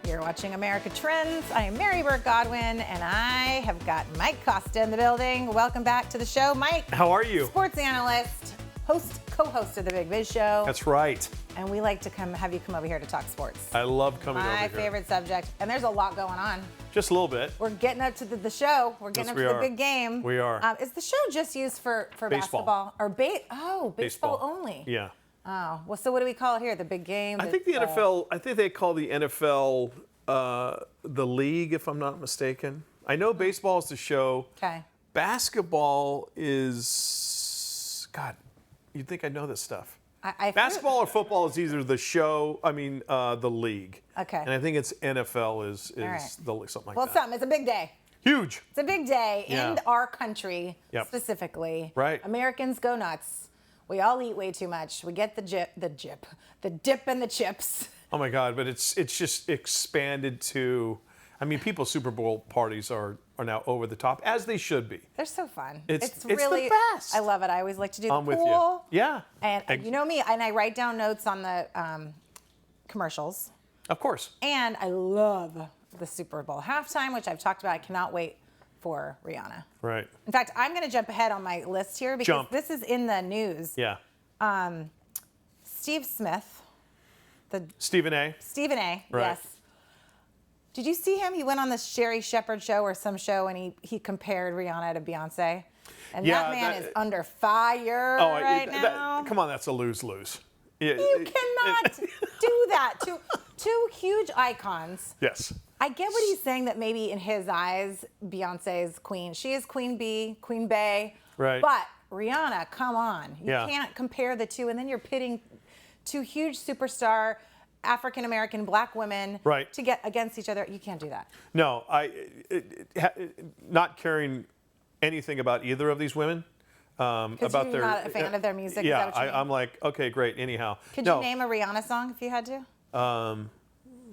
You're watching America Trends. I am Mary Burt-Godwin, and I have got Mike Costa in the building. Welcome back to the show, Mike. How are you? Sports analyst, co-host of the Big Biz Show. That's right. And we like to have you come over here to talk sports. I love coming over here. My favorite subject, and there's a lot going on. Just a little bit. We're getting up to the show. We're getting up to the big game. We are. Is the show just used for baseball. basketball or baseball only? Yeah. Oh, well, so what do we call it here? The big game? I think the NFL. I think they call the NFL the league, if I'm not mistaken. I know baseball is the show. Okay. Basketball is God. You'd think I know this stuff. Basketball or football is either the show. The league. Okay. And I think it's NFL is right. the something like Well, that. something. It's a big day. Huge. It's a big day Yeah. in our country Yep. specifically. Right. Americans go nuts. We all eat way too much. We get the dip and the chips. Oh my God! But it's just expanded to. I mean, people's Super Bowl parties are now over the top, as they should be. They're so fun. It's really the best. I love it. I always like to do the I'm pool. with you. Yeah. And you know me, and I write down notes on the commercials. Of course. And I love the Super Bowl halftime, which I've talked about. I cannot wait for Rihanna. Right. In fact, I'm going to jump ahead on my list here because this is in the news. Yeah. Steve Smith. Stephen A. Stephen A. Right. Yes. Did you see him? He went on the Sherry Shepherd show or some show, and he compared Rihanna to Beyonce. And Yeah, that man is under fire right now. Come on, that's a lose-lose. You cannot do that. Two huge icons. Yes. I get what he's saying, that maybe in his eyes, Beyonce is queen. She is Queen Bee, Queen Bey. Right. But Rihanna, come on. You Yeah. can't compare the two. And then you're pitting two huge superstar African-American black women to get against each other. You can't do that. No, not caring anything about either of these women. Because you're not a fan of their music? Yeah, is that what you mean? I'm like, okay, great, anyhow. Could you name a Rihanna song if you had to?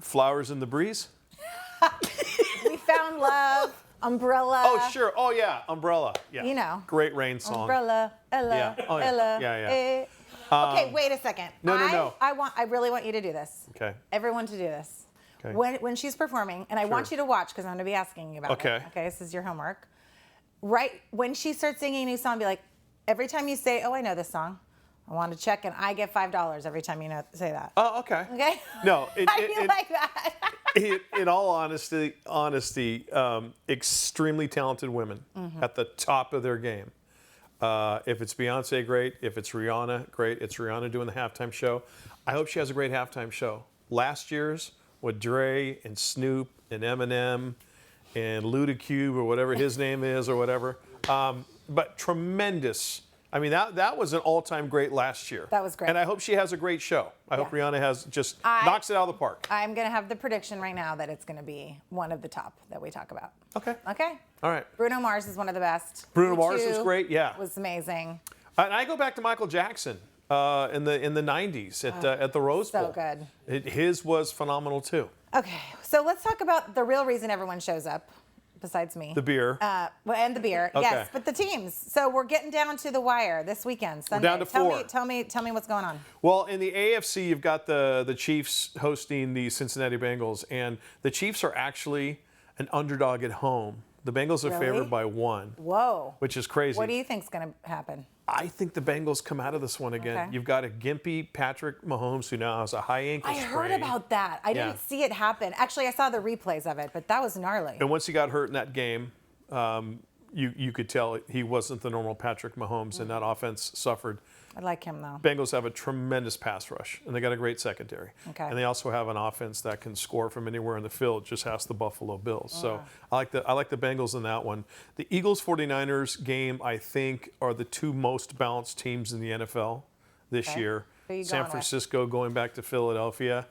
Flowers in the Breeze? We Found Love, Umbrella. Oh, sure. Oh, yeah, Umbrella. Yeah. You know. Great rain song. Umbrella, Ella, Yeah. Oh, yeah. Ella. Yeah. Okay, wait a second. No. I really want you to do this. Okay. Everyone to do this. Okay. When she's performing, and I want you to watch because I'm going to be asking you about it. Okay, this is your homework. Right when she starts singing a new song, be like, every time you say, "Oh, I know this song," I want to check, and I get $5 every time you say that. Oh, okay. Okay. No. How do you like that? In all honesty, extremely talented women at the top of their game. If it's Beyonce, great. If it's Rihanna, great. It's Rihanna doing the halftime show. I hope she has a great halftime show. Last year's with Dre and Snoop and Eminem and Ludacube or whatever his name is or whatever. But tremendous. I mean, that was an all-time great last year. That was great. And I hope she has a great show. I hope Rihanna knocks it out of the park. I'm going to have the prediction right now that it's going to be one of the top that we talk about. Okay. Okay? All right. Bruno Mars is one of the best. Bruno Mars was great, yeah. Was amazing. And I go back to Michael Jackson in the 90s at the Rose Bowl. So good. His was phenomenal too. Okay, so let's talk about the real reason everyone shows up, besides me. The beer. And the beer, Okay. yes. But the teams. So we're getting down to the wire this weekend, Sunday. We're down to 4. Tell me what's going on. Well, in the AFC, you've got the Chiefs hosting the Cincinnati Bengals, and the Chiefs are actually an underdog at home. The Bengals are favored by 1. Whoa. Which is crazy. What do you think's going to happen? I think the Bengals come out of this one again. Okay. You've got a gimpy Patrick Mahomes who now has a high ankle sprain. I heard about that. I didn't see it happen. Actually, I saw the replays of it, but that was gnarly. And once he got hurt in that game, you could tell he wasn't the normal Patrick Mahomes, and that offense suffered. I like him, though. Bengals have a tremendous pass rush, and they got a great secondary. Okay. And they also have an offense that can score from anywhere in the field, just ask the Buffalo Bills. So I like the Bengals in that one. The Eagles-49ers game, I think, are the two most balanced teams in the NFL this year. Who you San going Francisco going back to Philadelphia.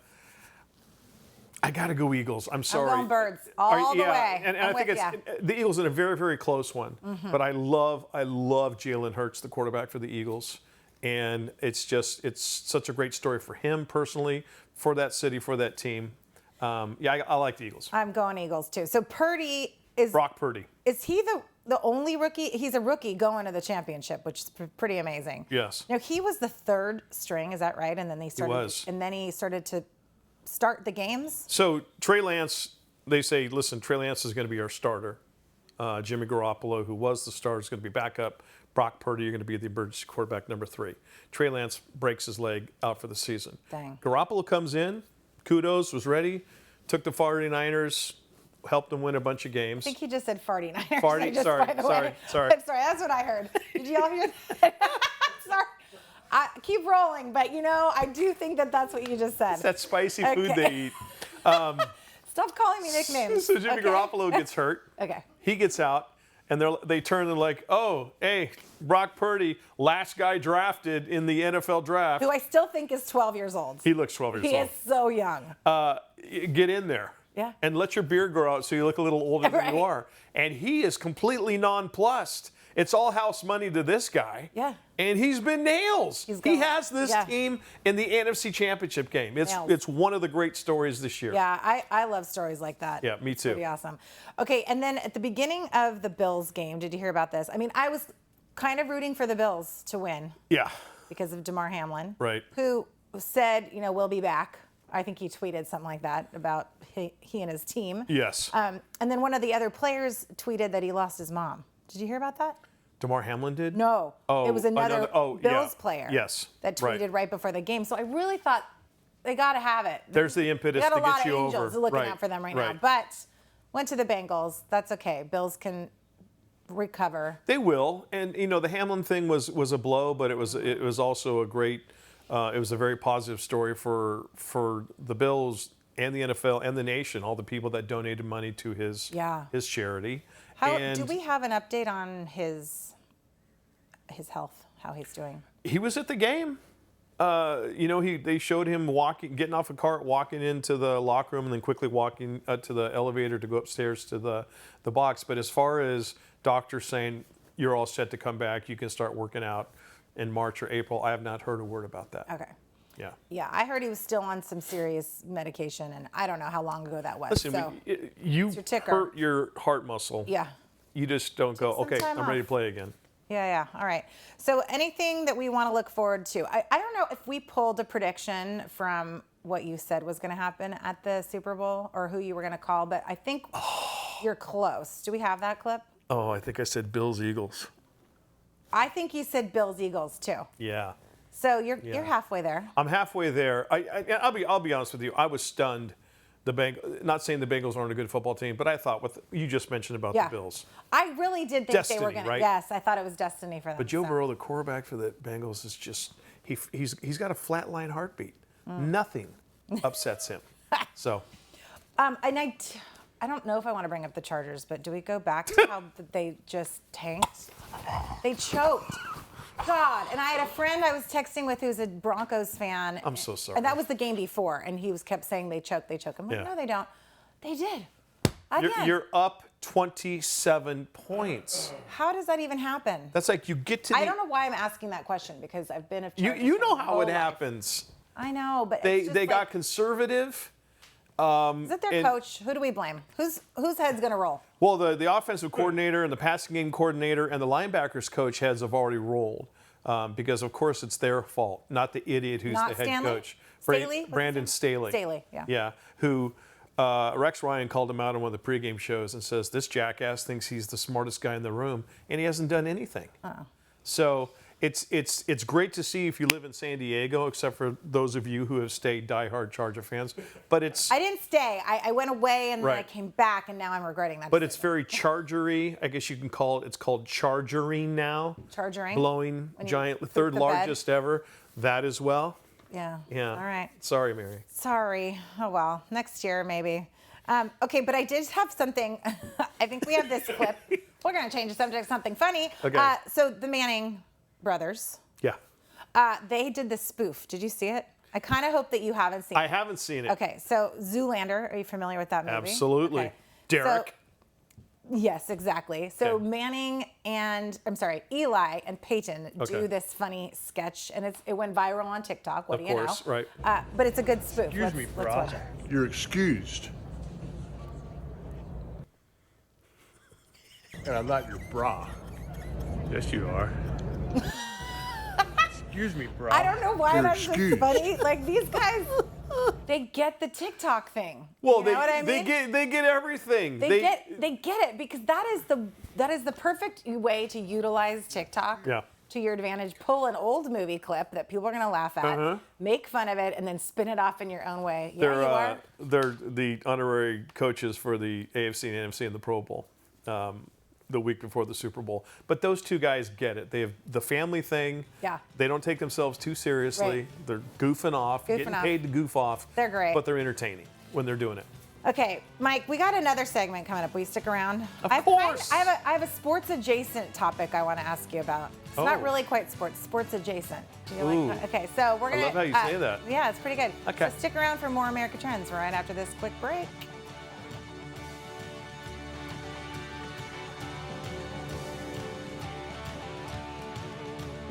I got to go Eagles. I'm sorry. I'm going Birds all the way. And I think the Eagles in a very, very close one. But I love Jalen Hurts, the quarterback for the Eagles. And it's such a great story for him personally, for that city, for that team. I like the Eagles. I'm going Eagles too. So Purdy is Brock Purdy. Is he the only rookie? He's a rookie going to the championship, which is pretty amazing. Yes. Now he was the third string, is that right? And then he started. was. And then he started to start the games? So Trey Lance, they say, listen, Trey Lance is going to be our starter. Jimmy Garoppolo, who was the starter, is going to be backup. Brock Purdy, you're going to be the emergency quarterback number 3. Trey Lance breaks his leg out for the season. Dang. Garoppolo comes in, kudos, was ready, took the 49ers, helped them win a bunch of games. I think he just said 49ers. Sorry. I'm sorry, that's what I heard. Did you all hear that? Sorry. Keep rolling, but I do think that that's what you just said. It's that spicy food they eat. Stop calling me nicknames. So Jimmy Garoppolo gets hurt. Okay. He gets out, and they turn and like, oh, hey, Brock Purdy, last guy drafted in the NFL draft. Who I still think is 12 years old. He looks 12 years old. He is so young. Get in there. Yeah. And let your beard grow out so you look a little older Right. than you are. And he is completely nonplussed. It's all house money to this guy. Yeah. And he's been nails. He has this Yeah. team in the NFC Championship game. Nails. It's one of the great stories this year. Yeah, I love stories like that. Yeah, me too. Pretty awesome. Okay, and then at the beginning of the Bills game, did you hear about this? I mean, I was kind of rooting for the Bills to win. Yeah. Because of DeMar Hamlin. Right. Who said, we'll be back. I think he tweeted something like that about he and his team. Yes. And then one of the other players tweeted that he lost his mom. Did you hear about that? DeMar Hamlin did? No. Oh, it was another Bills player. Yes. That tweeted right before the game. So I really thought they got to have it. There's the impetus They got to a lot get you of over. angels looking out for them right now. But went to the Bengals. That's okay. Bills can recover. They will, and the Hamlin thing was a blow, but it was also a great. It was a very positive story for the Bills and the NFL and the nation, all the people that donated money to his charity. Do we have an update on his health? How he's doing? He was at the game. They showed him getting off a cart, walking into the locker room, and then quickly walking to the elevator to go upstairs to the box. But as far as doctors saying you're all set to come back, you can start working out in March or April, I have not heard a word about that. Okay. Yeah. Yeah, I heard he was still on some serious medication, and I don't know how long ago that was. Listen, so you ticker. hurt your heart muscle. Yeah. You just don't go, okay, I'm ready to play again. Yeah. All right. So anything that we want to look forward to? I don't know if we pulled a prediction from what you said was going to happen at the Super Bowl or who you were going to call, but I think you're close. Do we have that clip? Oh, I think I said Bills-Eagles. I think you said Bills-Eagles too. Yeah. So you're halfway there. I'm halfway there. I'll be honest with you. I was stunned. Not saying the Bengals aren't a good football team, but I thought what you just mentioned about the Bills. I really did think Destiny, they were going right? to. Yes, I thought it was destiny for them. But Joe Burrow, the quarterback for the Bengals, is just he's got a flatline heartbeat. Nothing upsets him. So. And I don't know if I want to bring up the Chargers, but do we go back to how they just tanked? They choked. God, and I had a friend I was texting with who's a Broncos fan. I'm so sorry. And that was the game before, and he kept saying they choke. I'm like, no, they don't. They did. Again. You're up 27 points. How does that even happen? That's like you get to. I don't know why I'm asking that question because I've been a Chargers You know fan how my it whole life. happens. I know, but They it's just they like, got conservative. Is it their coach? Who do we blame? Whose head's gonna roll? Well, the offensive coordinator and the passing game coordinator and the linebackers coach heads have already rolled because, of course, it's their fault, not the idiot who's Not the head Stanley? coach. Staley? Brandon Staley. Staley, yeah. Yeah, who Rex Ryan called him out on one of the pregame shows and says, this jackass thinks he's the smartest guy in the room, and he hasn't done anything. So it's great to see if you live in San Diego, except for those of you who have stayed diehard Charger fans. But I didn't stay. I went away and then I came back, and now I'm regretting that. But it's very Chargery. I guess you can call it. It's called Chargering now. Chargering. Blowing giant, third largest ever. That as well. Yeah. Yeah. All right. Sorry, Mary. Sorry. Oh well. Next year maybe. Okay, but I did have something. I think we have this clip. We're gonna change the subject to something funny. Okay. So the Manning brothers. Yeah. They did this spoof. Did you see it? I kind of hope that you haven't seen it. I haven't seen it. Okay, so Zoolander. Are you familiar with that movie? Absolutely. Okay. Derek. Yes, exactly. So Okay. Eli and Peyton Okay. do this funny sketch, and it went viral on TikTok. What Of do you course, know? right. But it's a good spoof. Excuse me, let's brah. watch it. You're excused. And I'm not your bra. Yes, you are. Excuse me, bra. I don't know why You're that's just excused. funny. Like these guys, They get the TikTok thing. Well, you know what I mean? they get everything. They get it because that is the perfect way to utilize TikTok to your advantage. Pull an old movie clip that people are going to laugh at, make fun of it, and then spin it off in your own way. They're the honorary coaches for the AFC and NFC in the Pro Bowl. The week before the Super Bowl. But those two guys get it. They have the family thing. Yeah. They don't take themselves too seriously. Right. They're goofing off, getting paid to goof off. They're great. But they're entertaining when they're doing it. Okay, Mike, we got another segment coming up. Will you stick around? Of course. I have a sports adjacent topic I want to ask you about. It's not really quite sports adjacent. Do you like that? Okay, so we're going to. I love how you say that. Yeah, it's pretty good. Okay. So stick around for more America Trends right after this quick break.